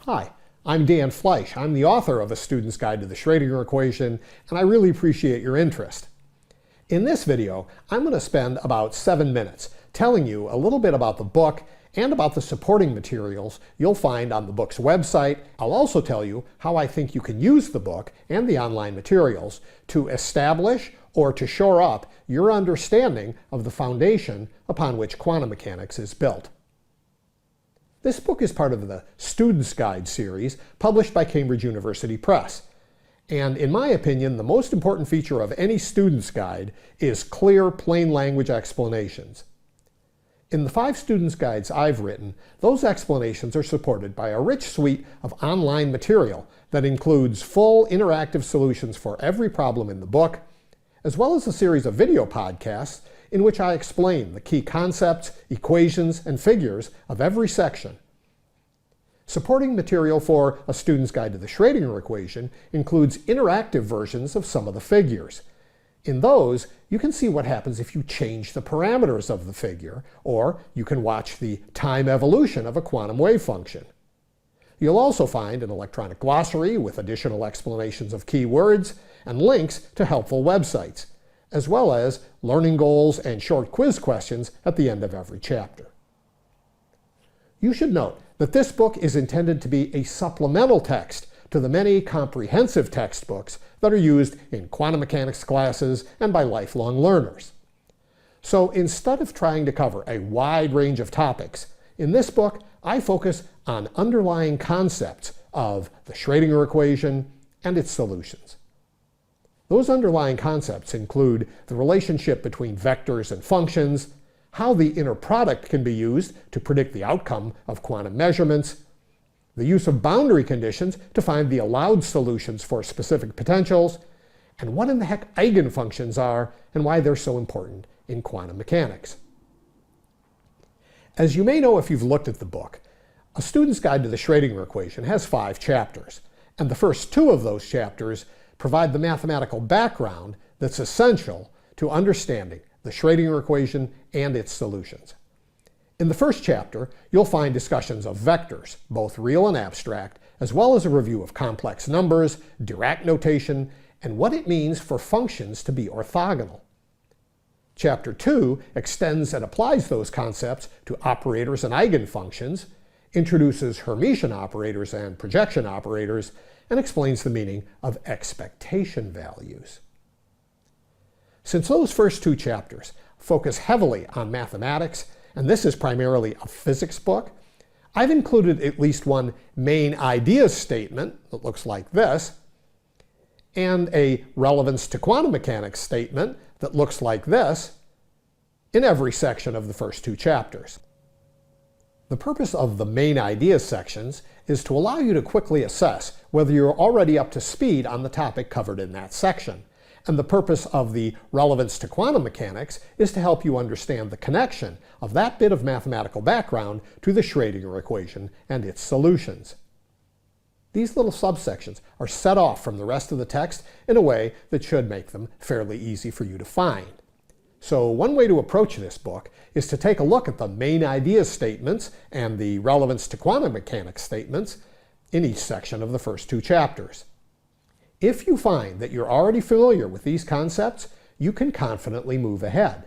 Hi, I'm Dan Fleisch. I'm the author of A Student's Guide to the Schrödinger Equation, and I really appreciate your interest. In this video, I'm going to spend about 7 minutes telling you a little bit about the book and about the supporting materials you'll find on the book's website. I'll also tell you how I think you can use the book and the online materials to establish or to shore up your understanding of the foundation upon which quantum mechanics is built. This book is part of the Student's Guide series published by Cambridge University Press. And in my opinion, the most important feature of any student's guide is clear, plain language explanations. In the 5 student's guides I've written, those explanations are supported by a rich suite of online material that includes full interactive solutions for every problem in the book, as well as a series of video podcasts in which I explain the key concepts, equations, and figures of every section. Supporting material for A Student's Guide to the Schrödinger Equation includes interactive versions of some of the figures. In those, you can see what happens if you change the parameters of the figure, or you can watch the time evolution of a quantum wave function. You'll also find an electronic glossary with additional explanations of key words and links to helpful websites, as well as learning goals and short quiz questions at the end of every chapter. You should note that this book is intended to be a supplemental text to the many comprehensive textbooks that are used in quantum mechanics classes and by lifelong learners. So instead of trying to cover a wide range of topics, in this book I focus on underlying concepts of the Schrödinger equation and its solutions. Those underlying concepts include the relationship between vectors and functions, how the inner product can be used to predict the outcome of quantum measurements, the use of boundary conditions to find the allowed solutions for specific potentials, and what in the heck eigenfunctions are and why they're so important in quantum mechanics. As you may know if you've looked at the book, A Student's Guide to the Schrödinger Equation has 5 chapters, and the first 2 of those chapters provide the mathematical background that's essential to understanding the Schrödinger equation and its solutions. In the first chapter, you'll find discussions of vectors, both real and abstract, as well as a review of complex numbers, Dirac notation, and what it means for functions to be orthogonal. Chapter 2 extends and applies those concepts to operators and eigenfunctions, introduces Hermitian operators and projection operators, and explains the meaning of expectation values. Since those first 2 chapters focus heavily on mathematics, and this is primarily a physics book, I've included at least one main ideas statement that looks like this, and a relevance to quantum mechanics statement that looks like this in every section of the first 2 chapters. The purpose of the main ideas sections is to allow you to quickly assess whether you're already up to speed on the topic covered in that section. And the purpose of the relevance to quantum mechanics is to help you understand the connection of that bit of mathematical background to the Schrödinger equation and its solutions. These little subsections are set off from the rest of the text in a way that should make them fairly easy for you to find. So one way to approach this book is to take a look at the main ideas statements and the relevance to quantum mechanics statements in each section of the first 2 chapters. If you find that you're already familiar with these concepts, you can confidently move ahead.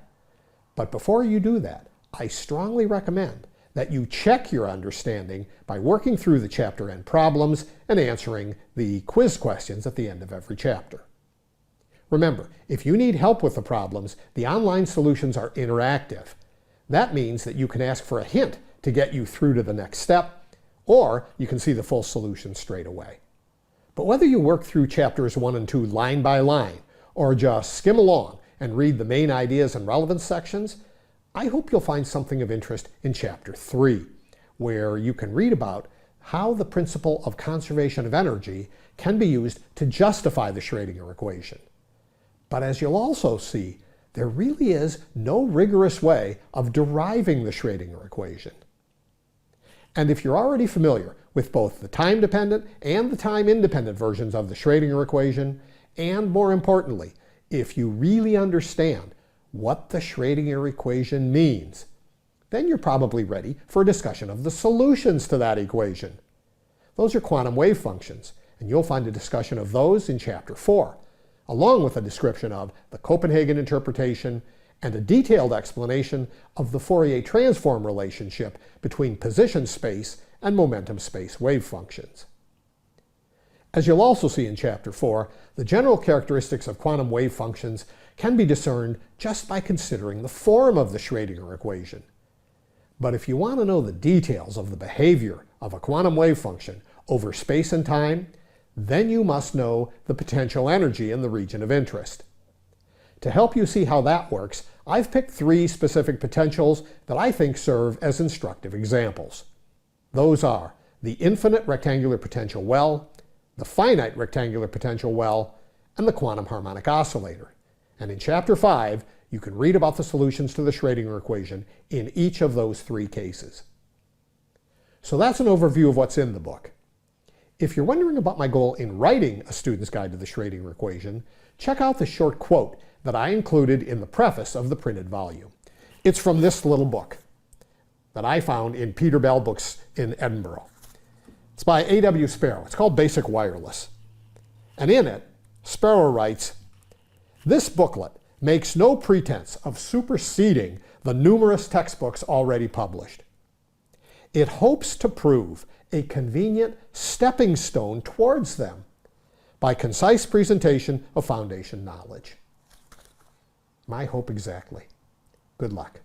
But before you do that, I strongly recommend that you check your understanding by working through the chapter end problems and answering the quiz questions at the end of every chapter. Remember, if you need help with the problems, the online solutions are interactive. That means that you can ask for a hint to get you through to the next step, or you can see the full solution straight away. But whether you work through chapters 1 and 2 line by line, or just skim along and read the main ideas and relevance sections, I hope you'll find something of interest in chapter 3, where you can read about how the principle of conservation of energy can be used to justify the Schrödinger equation. But as you'll also see, there really is no rigorous way of deriving the Schrödinger equation. And if you're already familiar with both the time-dependent and the time-independent versions of the Schrödinger equation, and more importantly, if you really understand what the Schrödinger equation means, then you're probably ready for a discussion of the solutions to that equation. Those are quantum wave functions, and you'll find a discussion of those in Chapter 4, along with a description of the Copenhagen interpretation and a detailed explanation of the Fourier transform relationship between position space and momentum space wave functions. As you'll also see in Chapter 4, the general characteristics of quantum wave functions can be discerned just by considering the form of the Schrödinger equation. But if you want to know the details of the behavior of a quantum wave function over space and time, then you must know the potential energy in the region of interest. To help you see how that works, I've picked 3 specific potentials that I think serve as instructive examples. Those are the infinite rectangular potential well, the finite rectangular potential well, and the quantum harmonic oscillator. And in Chapter 5, you can read about the solutions to the Schrödinger equation in each of those 3 cases. So that's an overview of what's in the book. If you're wondering about my goal in writing a student's guide to the Schrödinger equation, check out the short quote that I included in the preface of the printed volume. It's from this little book that I found in Peter Bell Books in Edinburgh. It's by A.W. Sparrow. It's called Basic Wireless. And in it, Sparrow writes, "This booklet makes no pretense of superseding the numerous textbooks already published. It hopes to prove a convenient stepping stone towards them by concise presentation of foundation knowledge." My hope exactly. Good luck.